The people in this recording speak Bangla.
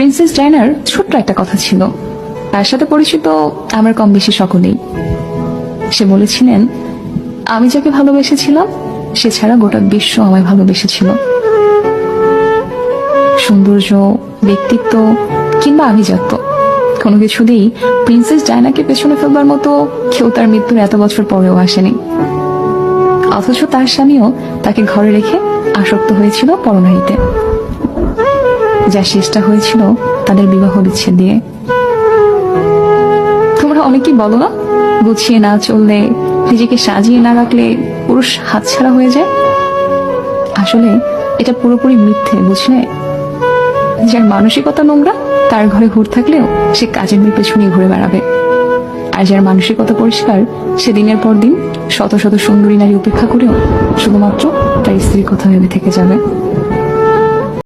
প্রিন্সেস ডায়নার ছোট্ট একটা কথা ছিল, তার সাথে পরিচিত আমার কম বেশি সকলেই। সে বলেছিলেন, আমি যাকে ভালোবেসেছিলাম সে ছাড়া গোটা বিশ্ব আমায় ভালোবেসেছিল। সৌন্দর্য, ব্যক্তিত্ব কিংবা আভিজাত্য কোনো কিছুতেই প্রিন্সেস ডায়নাকে পেছনে ফেলবার মতো কেউ তার মৃত্যুর এত বছর পরেও আসেনি। অথচ তার স্বামীও তাকে ঘরে রেখে আসক্ত হয়েছিল পরনারীতে, যা শেষটা হয়েছিল তাদের বিবাহ বিচ্ছেদ দিয়ে। তোমরা অনেকেই বলো না, গুছিয়ে না চললে, নিজেকে সাজিয়ে না রাখলে পুরুষ হাতছাড়া হয়ে যায়। আসলে এটা পুরোপুরি মিথ্যে, বুঝলে? যার মানসিকতা নোংরা তার ঘরে হুর থাকলেও সে কাজের মেয়ে পেছনে ঘুরে বেড়াবে, আর যার মানসিকতা পরিষ্কার সে দিনের পর দিন শত শত সুন্দরী নারী উপেক্ষা করেও শুধুমাত্র তার স্ত্রীর কথা ভেবে থেকে যাবে।